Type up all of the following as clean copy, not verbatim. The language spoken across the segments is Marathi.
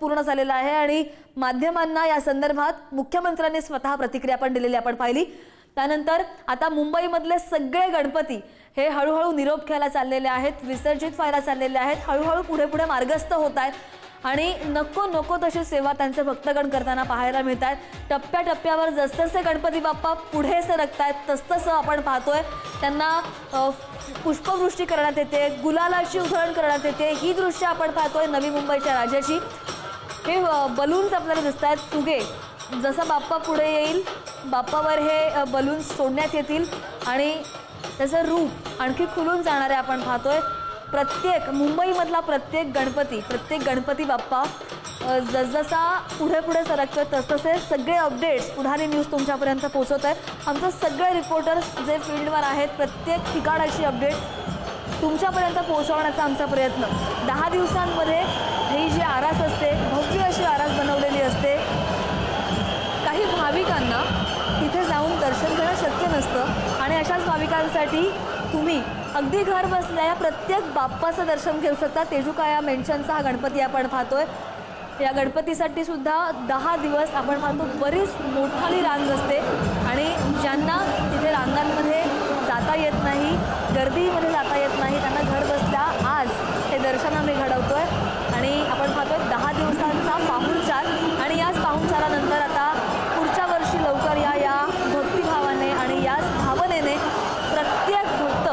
पूर्ण झालेला आहे आणि माध्यमांना या संदर्भात मुख्यमंत्र्यांनी स्वतः प्रतिक्रिया पण दिलेली आपण पाहिली। त्यानंतर आता मुंबईमधले सगळे गणपती हे हळूहळू निरोप घ्यायला चाललेले आहेत, विसर्जित व्हायला चाललेले आहेत, हळूहळू पुढे पुढे मार्गस्थ होत आहेत आणि नको नको तशी सेवा त्यांचे भक्तगण करताना पाहायला मिळत आहेत। टप्प्याटप्प्यावर जसजसे गणपती बाप्पा पुढे सरकतायत तसतसं आपण पाहतोय त्यांना पुष्पवृष्टी करण्यात येते, गुलालाची उधळण करण्यात येते। ही दृश्य आपण पाहतोय नवी मुंबईच्या राजाची। हे बलून्स आपल्याला दिसत आहेत, फुगे जसा बाप्पा पुढे येईल बाप्पावर हे बलून्स सोडण्यात येतील आणि त्याचं रूप आणखी खुलून जाणारे आपण पाहतोय। प्रत्येक मुंबईमधला प्रत्येक गणपती बाप्पा जसजसा पुढे पुढे सरकतोय तसतसे सगळे अपडेट्स पुढारी न्यूज तुमच्यापर्यंत पोहोचवत आहेत। आमचे सगळे रिपोर्टर्स जे फील्डवर आहेत प्रत्येक ठिकाणाची अपडेट तुमच्यापर्यंत पोहोचवण्याचा आमचा प्रयत्न। 10 दिवसांमध्ये ही जी आरास असते भव्य अशी आरास बनवलेली असते। काही भाविकांना तिथे जाऊन दर्शन घेणं शक्य नसतं आणि अशाच भाविकांसाठी तुम्ही अगदी घर बसल्या या प्रत्येक बाप्पाचं दर्शन घेऊ शकता। तेजुकाया मेन्शनचा हा गणपती आपण पाहतोय। या गणपतीसाठी सुद्धा 10 दिवस आपण पाहतो बरीच मोठाली रांग असते आणि ज्यांना तिथे रांगांमध्ये जाता येत नाही, गर्दीमध्ये जाता येत नाही, त्यांना घर बसल्या आज हे दर्शन आम्ही घडवतोय आणि आपण पाहतोय 10 दिवसांचा पाहुणचार आणि याच पाहुणचारानंतर आता पुढच्या वर्षी लवकर या भक्तिभावाने आणि याच भावनेने प्रत्येक भक्त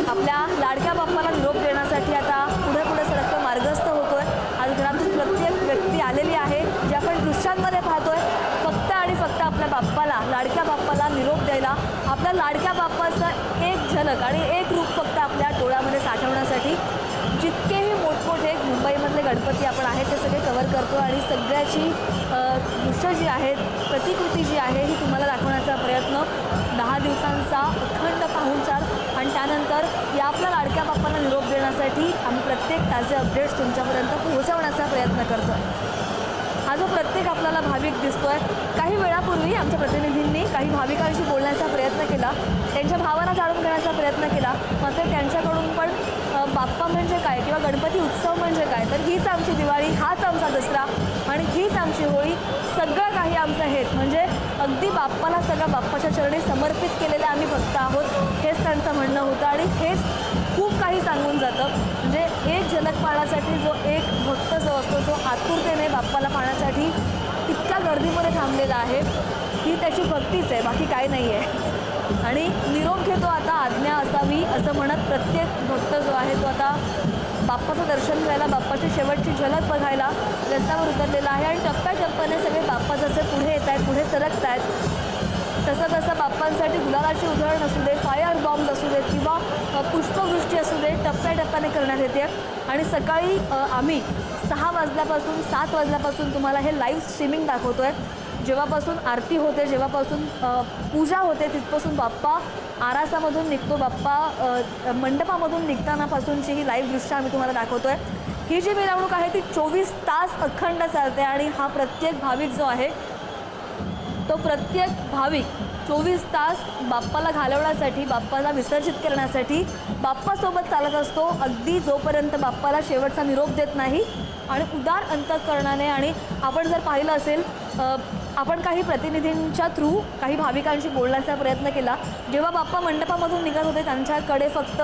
आपल्या लाडक्या बाप्पाला निरोप देण्यासाठी आता पुढे पुढे सरकतो, मार्गस्थ होतोय। आज घरातून प्रत्येक व्यक्ती आलेली आहे जे आपण दृश्यांमध्ये पाहतोय फक्त आणि फक्त आपल्या बाप्पाला, लाडक्या बाप्पाला निरोप द्यायला, आपल्या लाडक्या बाप्पाचं एक झलक आणि एक रूप फक्त आपल्या डोळ्यामध्ये साठवण्यासाठी जितकेही मोठमोठे मुंबईमधले गणपती आपण आहेत ते सगळे कव्हर करतो आणि सगळ्याची दृश्य जी आहेत, प्रतिकृती जी आहे ही तुम्हाला दाखवण्याचा प्रयत्न। 10 दिवसांचा अखंड पाहुणचार आणि त्यानंतर या आपल्या लाडक्या बाप्पाला निरोप देण्यासाठी आम्ही प्रत्येक ताजे अपडेट्स तुमच्यापर्यंत पोहोचवण्याचा प्रयत्न करतो। हा जो प्रत्येक आपल्याला भाविक दिसतोय, काही वेळापूर्वी आमच्या प्रतिनिधींनी काही भाविकांशी बोलण्याचा प्रयत्न केला, त्यांच्या भावना जाणून घेण्याचा प्रयत्न केला, मात्र त्यांच्याकडून पण बाप्पा म्हणजे काय किंवा गणपती उत्सव म्हणजे काय, तर हीच आमची दिवाळी, हाच आमचा दसरा आणि हीच आमची होळी, सगळं काही आमचं हेच म्हणजे अगदी बाप्पाला सगळ्या बाप्पाच्या चरणी समर्पित केलेले आम्ही भक्त आहोत, हेच त्यांचं म्हणणं होतं आणि हेच खूप काही सांगून जातं। म्हणजे एक झलक पाहण्यासाठी जो एक भक्त जो असतो जो आतुरतेने बाप्पाला पाहण्यासाठी इतक्या गर्दीमध्ये थांबलेला आहे ही त्याची भक्तीच आहे, बाकी काही नाही आहे। आणि निरोप घेतो आता आज्ञा असावी असं म्हणत प्रत्येक भक्त जो आहे तो आता बाप्पाचं दर्शन घ्यायला, बाप्पाची शेवटची झलक बघायला रस्त्यावर उतरलेला आहे आणि टप्प्याटप्प्याने सगळे बाप्पा जसे पुढे येत आहेत, पुढे सरकत आहेत तसं तसं बाप्पांसाठी गुलालाची उधळण असू दे, फायर बॉम्ब्स असू देत किंवा पुष्पवृष्टी असू दे टप्प्याटप्प्याने करण्यात येते। आणि सकाळी आम्ही 6 वाजल्यापासून 7 वाजल्यापासून तुम्हाला हे लाईव्ह स्ट्रीमिंग दाखवतोय। जेव्हापासून आरती होते, जेव्हापासून पूजा होते तिथपासून बाप्पा आरासामधून निघतो, बाप्पा मंडपामधून निघतानापासूनची ही लाईव्ह दृश्य आम्ही तुम्हाला दाखवतोय। ही जी मिरवणूक आहे ती 24 तास अखंड चालते आणि हा प्रत्येक भाविक जो आहे तो प्रत्येक भाविक 24 तास बाप्पाला घालवण्यासाठी, बाप्पाला विसर्जित करण्यासाठी बाप्पासोबत चालत असतो अगदी जोपर्यंत बाप्पाला शेवटचा निरोप देत नाही। आणि उदार अंतःकरणाने आणि आपण जर पाहिलं असेल आपण काही प्रतिनिधींच्या थ्रू काही भाविकांशी बोलण्याचा प्रयत्न केला, जेव्हा बाप्पा मंडपामधून निघत होते त्यांच्याकडे फक्त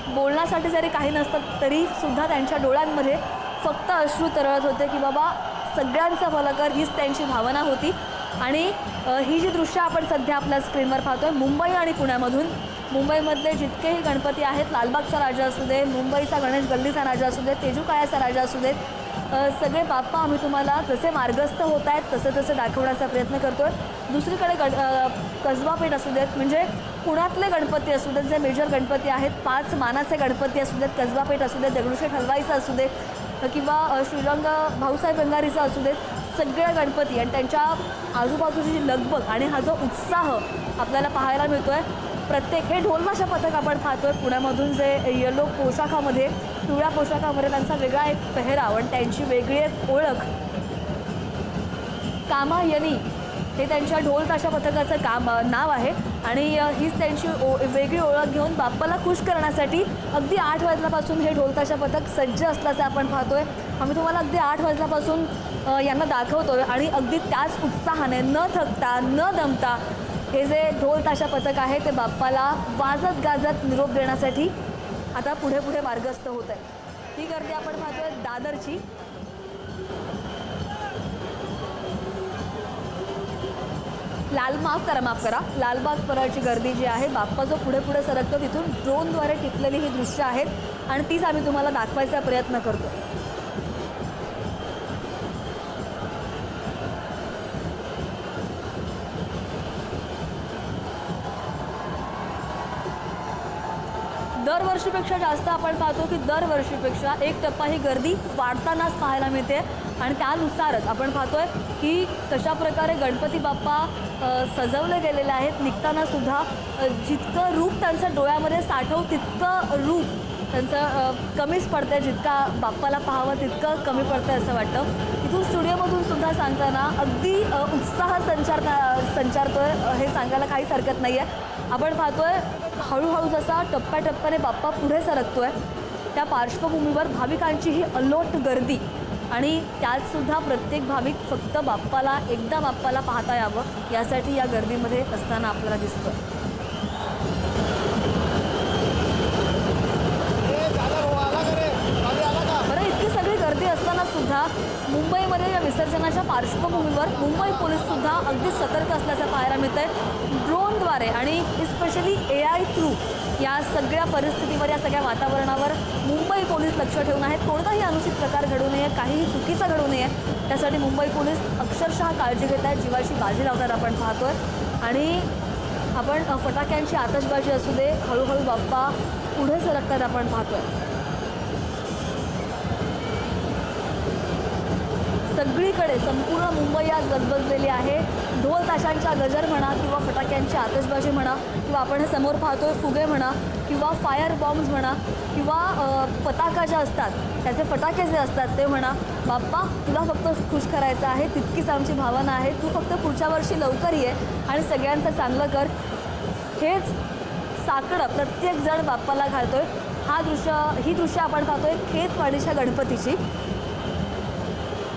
बोलण्यासाठी जरी काही नसतं तरी सुद्धा त्यांच्या डोळ्यांमध्ये फक्त अश्रू तरळत होते की बाबा सगळ्यांचा भला कर, हीच त्यांची भावना होती। आणि ही जी दृश्य आपण सध्या आपल्या स्क्रीनवर पाहतोय मुंबई आणि पुण्यामधून, मुंबईमधले जितकेही गणपती आहेत, लालबागचा राजा असू दे, मुंबईचा गणेश गल्लीचा राजा असू दे, तेजुकायाचा राजा असू देत, सगळे बाप्पा आम्ही तुम्हाला जसे मार्गस्थ होत आहेत तसे दाखवण्याचा प्रयत्न करतोय। दुसरीकडे कसबा पेठ असू देत, म्हणजे पुण्यातले गणपती असू देत, जे मेजर गणपती आहेत, 5 मानाचे गणपती असू देत, कसबा पेठ असू देत, दगडूशेठ हलवाईचा असू दे किंवा श्रीरंग भाऊसाहेब बंगारीचा असू देत, सगळे गणपती आणि त्यांच्या आजूबाजूची जी लगबग आणि हा जो उत्साह आपल्याला पाहायला मिळतोय। प्रत्येक हे ढोलमाशा पथक आपण पाहतोय पुण्यामधून जे येलो पोशाखामध्ये, पिवळ्या पोशाखामध्ये त्यांचा वेगळा एक पेहराव आणि त्यांची वेगळी एक ओळख, कामायनी हे त्यांच्या ढोल ताशा पथकाचं नाव आहे आणि हीच त्यांची वेगळी ओळख घेऊन बाप्पाला खुश करण्यासाठी अगदी 8 वाजल्यापासून हे ढोल ताशा पथक सज्ज असल्याचं आपण पाहतोय। आम्ही तुम्हाला अगदी 8 वाजल्यापासून यांना दाखवतोय आणि अगदी त्याच उत्साहाने न थकता न दमता हे जे ढोल ताशा पथक आहे ते बाप्पाला वाजत गाजत निरोप देण्यासाठी आता पुढे पुढे मार्गस्थ होत आहे. ही गर्दी आपण पाहतोय दादरची. माफ करा लालबाग परळची गर्दी जी आहे, बाप्पा जो पुढे पुढे सरकतो तिथून ड्रोनद्वारे टिपलेली ही दृश्य आहेत आणि तीच आम्ही तुम्हाला दाखवायचा प्रयत्न करतो. दरवर्षीपेक्षा जास्त आपण पाहतो की दरवर्षीपेक्षा एक टप्पा ही गर्दी वाढतानाच पाहायला मिळते आणि त्यानुसारच आपण पाहतोय की कशा प्रकारे गणपती बाप्पा सजवले गेलेले आहेत. निघताना सुद्धा जितकं रूप त्यांच्या डोळ्यामध्ये साठव तितकं रूप त्यांचं कमीच पडतंय. जितका बाप्पाला पाहावं तितकं कमी पडतंय असं वाटतं. इथून स्टुडिओमधून सुद्धा सांगताना अगदी उत्साह संचारतोय हे सांगायला काहीच हरकत नाही आहे. आपण पाहतोय हळूहळू जसा टप्प्याटप्प्याने बाप्पा पुढे सरकतोय त्या पार्श्वभूमीवर भाविकांची ही अलोट गर्दी आणि त्यातसुद्धा प्रत्येक भाविक फक्त एकदा बाप्पाला पाहता यावं यासाठी या गर्दीमध्ये असताना आपल्याला दिसतोय. बरं, इतकी सगळी गर्दी असताना सुद्धा मुंबईमध्ये या विसर्जनाच्या पार्श्वभूमीवर मुंबई पोलीस सुद्धा अगदी सतर्क असल्याचं पाहायला मिळत आहे. ड्रोनद्वारे आणि स्पेशली AI थ्रू या सगळ्या परिस्थितीवर या सगळ्या वातावरणावर मुंबई पोलीस लक्ष ठेवून आहेत. कोणताही अनुचित प्रकार घडू नये, काहीही चुकीचं घडू नये त्यासाठी मुंबई पोलीस अक्षरशः काळजी घेत आहेत, जीवाची बाजी लावतात आपण पाहतोय. आणि आपण फटाक्यांची आतषबाजी असू दे, हळूहळू बाप्पा पुढे सरकतात आपण पाहतोय. सगळीकडे संपूर्ण मुंबई आज गजबजलेली आहे. ढोल ताशांचा गजर म्हणा किंवा फटाक्यांची आतषबाजी म्हणा किंवा आपण हे समोर पाहतोय फुगे म्हणा किंवा फायर बॉम्ब्स म्हणा किंवा पताका ज्या असतात त्याचे फटाके जे असतात ते म्हणा. बाप्पा तुला फक्त खुश करायचं आहे, तितकीच आमची भावना आहे. तू फक्त पुढच्या वर्षी लवकर ये आणि सगळ्यांचं चांगलं कर. हेच साकडं प्रत्येक जण बाप्पाला घालतोय. ही दृश्य आपण पाहतोय खेतवाडीच्या गणपतीची.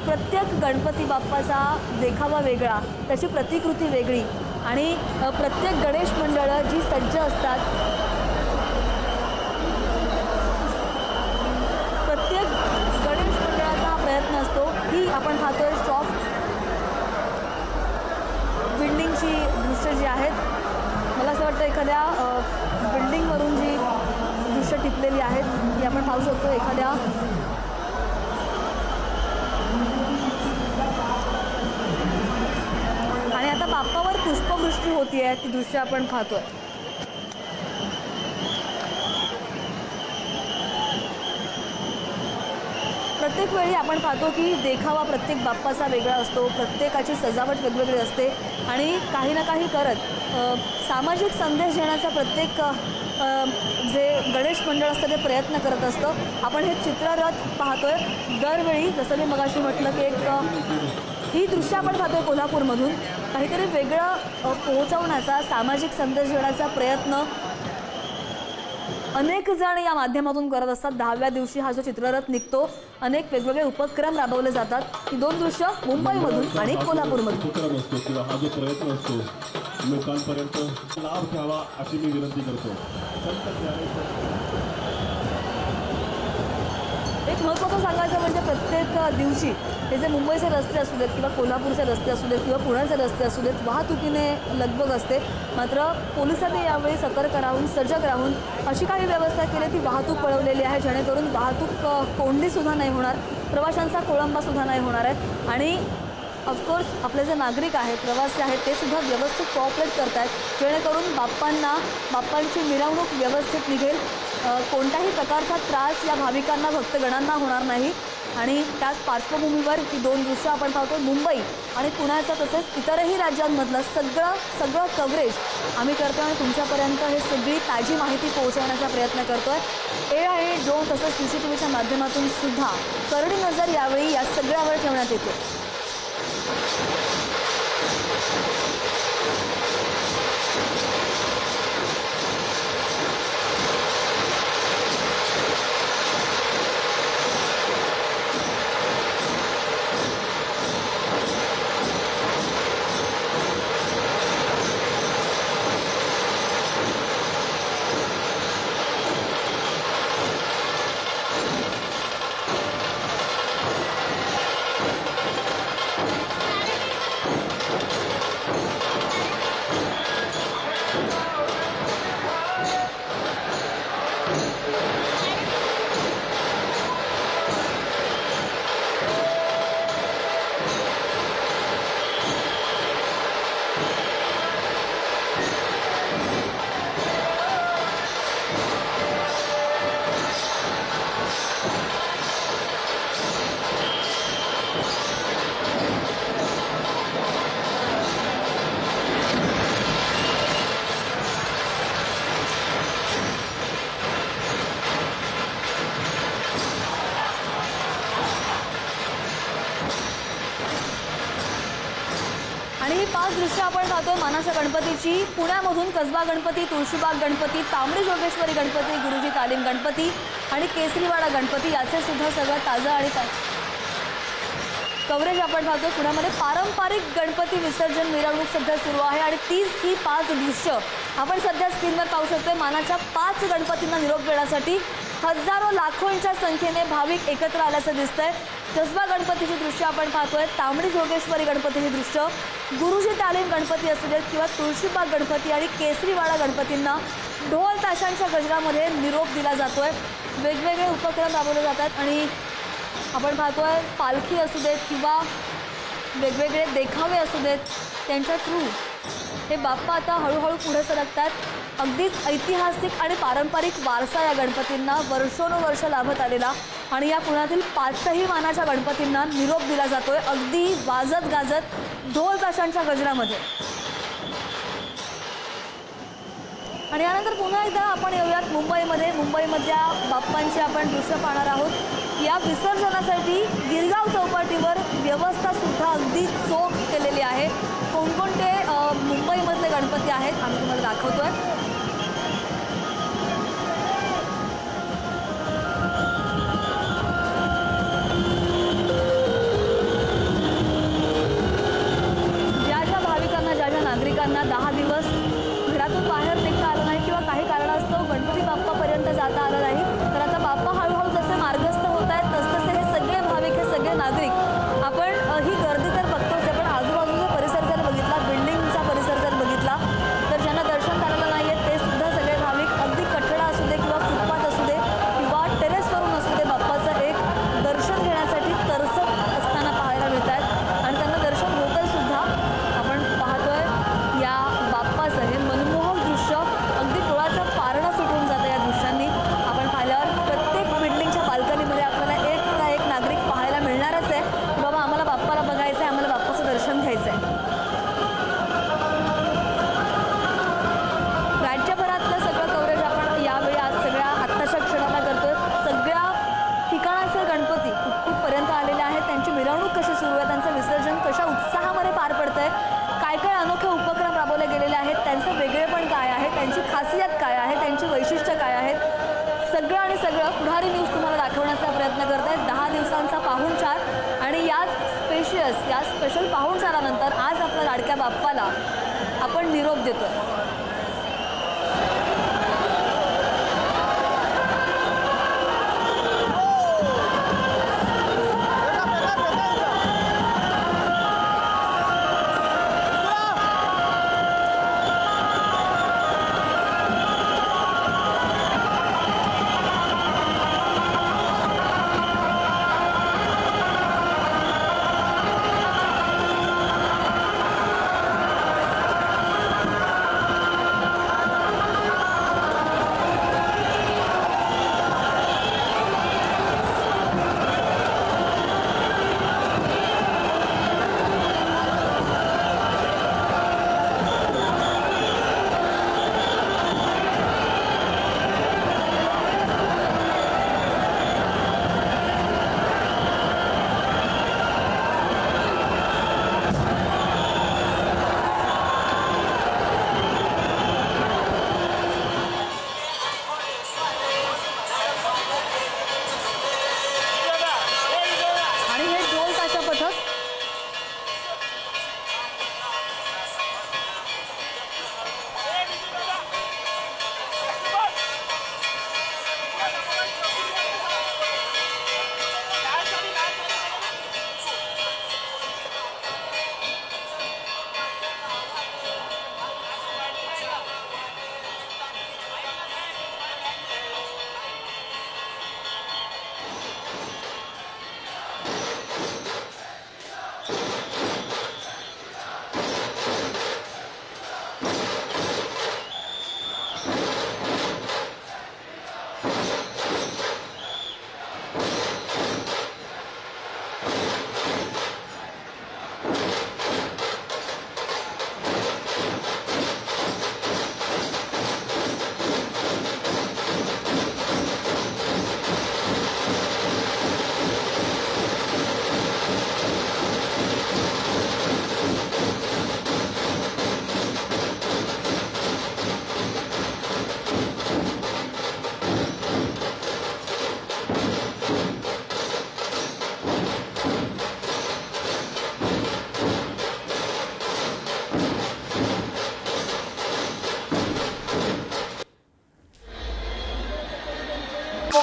प्रत्येक गणपती बाप्पाचा देखावा वेगळा, त्याची प्रतिकृती वेगळी आणि प्रत्येक गणेश मंडळं जी सज्ज असतात, प्रत्येक गणेश मंडळाचा हा प्रयत्न असतो. ही आपण पाहतोय शॉप बिल्डिंगची दृश्य जी आहेत. मला असं वाटतं एखाद्या बिल्डिंगवरून जी दृश्य टिपलेली आहेत ही आपण पाहू शकतो. एखाद्या आणि आता बाप्पावर पुष्पवृष्टी होतीये ती दृश्य आपण पाहतोय. प्रत्येक वेळी आपण पाहतो की देखावा प्रत्येक बाप्पाचा वेगळा असतो, प्रत्येकाची सजावट वेगवेगळी असते आणि काही ना काही करत सामाजिक संदेश देण्याचा प्रत्येक जे गणेश मंडळ असतं ते प्रयत्न करत असतं. आपण हे चित्ररथ पाहतोय दरवेळी. जसं मी मगाशी म्हटलं की ही दृश्य आपण पाहतोय कोल्हापूरमधून. काहीतरी वेगळं पोहोचवण्याचा, सामाजिक संदेश देण्याचा प्रयत्न अनेक जण या माध्यमातून करत असतात. 10व्या दिवशी हा जो चित्ररथ निघतो, अनेक वेगवेगळे उपक्रम राबवले जातात. ही दोन दृश्य मुंबईमधून आणि कोल्हापूरमधून. हा जो प्रयत्न असतो लोकांपर्यंत लाभ घ्यावा अशी मी विनंती करतो. एक महत्त्वाचं सांगायचं म्हणजे प्रत्येक दिवशी हे जे मुंबईचे रस्ते असू देत किंवा कोल्हापूरचे रस्ते असू देत किंवा पुण्याचे रस्ते असू देत, वाहतुकीने लगबग असते. मात्र पोलिसांनी यावेळी सतर्क राहून, सजग राहून अशी काही व्यवस्था केली ती वाहतूक पळवलेली आहे, जेणेकरून वाहतूक कोंडीसुद्धा नाही होणार, प्रवाशांचा खोळंबासुद्धा नाही होणार आहे. आणि ऑफकोर्स आपले जे नागरिक आहेत, प्रवासी आहेत, ते सुद्धा व्यवस्थित कोऑपरेट करत आहेत, जेणेकरून बाप्पांची मिरवणूक व्यवस्थित निघेल. कोणत्याही प्रकारचा त्रास या भाविकांना, भक्तगणांना होणार नाही. आणि त्याच पार्श्वभूमीवर ही दोन दृश्य आपण पाहतो. मुंबई आणि पुण्याचं तसेच इतरही राज्यांमधलं सगळं कव्हरेज आम्ही करतो आणि तुमच्यापर्यंत हे सगळी ताजी माहिती पोहोचवण्याचा प्रयत्न करतोय. AI ड्रोन तसंच CCTVच्या माध्यमातून सुद्धा करडी नजर यावेळी या सगळ्यावर ठेवण्यात येते. आणि ही 5 दृश्य आपण पाहतोय मानाच्या गणपतीची. पुण्यामधून कसबा गणपती, तुळशीबाग गणपती, तांबडी जोगेश्वरी गणपती, गुरुजी तालीम गणपती आणि केसरीवाडा गणपती याचे सुद्धा सगळं ताजं आणि कव्हरेज आपण पाहतोय. पुण्यामध्ये पारंपरिक गणपती विसर्जन मिरवणूक सध्या सुरू आहे आणि तीच ही 5 दृश्य आपण सध्या स्क्रीनवर पाहू शकतोय. मानाच्या 5 गणपतींना निरोप देण्यासाठी हजारो लाखोंच्या संख्येने भाविक एकत्र आल्याचं दिसतंय. कसबा गणपतीची दृश्य आपण पाहतोय, तांबडी जोगेश्वरी गणपतीची दृश्य, गुरुजी तालीम गणपती असू देत किंवा तुळशीबाग गणपती आणि केसरीवाडा गणपतींना ढोल ताशांच्या गजरामध्ये निरोप दिला जातोय. वेगवेगळे उपक्रम राबवले जातात आणि आपण पाहतोय पालखी असू देत किंवा वेगवेगळे देखावे असू देत, त्यांच्या थ्रू हे बाप्पा आता हळूहळू पुढे सरकतात. अगदीच ऐतिहासिक आणि पारंपरिक वारसा या गणपतींना वर्षोनुवर्ष लाभत आलेला आणि या पुण्यातील 5ही मानाच्या गणपतींना निरोप दिला जातोय अगदी वाजत गाजत ढोल ताशांच्या गजरामध्ये. आणि यानंतर पुन्हा एकदा आपण येऊयात मुंबईमधल्या बाप्पांची आपण दृश्य पाहणार आहोत. या विसर्जनासाठी गिरगाव चौपाटीवर व्यवस्था सुद्धा अगदी चोख केलेली आहे. कोणकोणते मुंबईमधले गणपती आहेत आम्ही तुम्हाला दाखवतोय. ज्या भाविकांना ज्या नागरिकांना 10 दिवस घरातून बाहेर निघता आलं नाही किंवा काही कारणास्तव गणपती बाप्पापर्यंत जाता आलं नाही, तर आता बाप्पा हळूहळू जसे मार्गस्थ होत आहेत तसतसे हे सगळे भाविक, हे सगळे नागरिक आपण ही गर्दी तर बघतोच. आपण आजूबाजूचा परिसर जर बघितला, बिल्डिंगचा परिसर जर बघितला, तर ज्यांना दर्शन झालेलं नाही आहे ते सुद्धा सगळे भाविक अगदी कठडा असू दे किंवा फुटपाथ असू दे किंवा टेरेसवरून असू दे बाप्पाचं एक दर्शन घेण्यासाठी तरसत असताना पाहायला मिळत आहेत आणि त्यांना दर्शन होतंय सुद्धा. आपण पाहतोय या बाप्पाचं हे मनमोहक दृश्य, अगदी डोळ्याचं पारणं सुटून जातं या दृश्यांनी. आपण पाहिल्यावर प्रत्येक बिल्डिंगच्या बाल्कनीमध्ये आपल्याला एक ना एक नागरिक पाहायला मिळणारच आहे की बाबा आम्हाला बाप्पाला बघायचं आहे, आम्हाला बाप्पाचं दर्शन घ्यायचं आहे. राज्यभरातलं सगळं कव्हरेज आपण यावेळी आज सगळ्या आत्ताच्या क्षणाला करतोय. सगळ्या ठिकाणाचे गणपती कुठपर्यंत आलेले आहेत, त्यांची मिरवणूक कशी सुरू आहे, त्यांचं विसर्जन कशा उत्साहामध्ये पार पडतंय, काय काय अनोखे उपक्रम राबवले गेलेले आहेत, त्यांचं वेगळेपण काय आहे, त्यांची खासियत काय आहे, त्यांची वैशिष्ट्य काय आहेत, सगळं आणि सगळं पुढारी न्यूज तुम्हाला दाखवण्याचा प्रयत्न करत आहेत. 10 दिवसांचा पाहुणचार आणि या स्पेशल पाहुणचारानंतर आज आपल्या लाडक्या बाप्पाला आपण निरोप देतोय.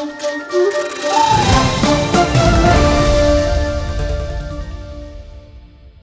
Thank you.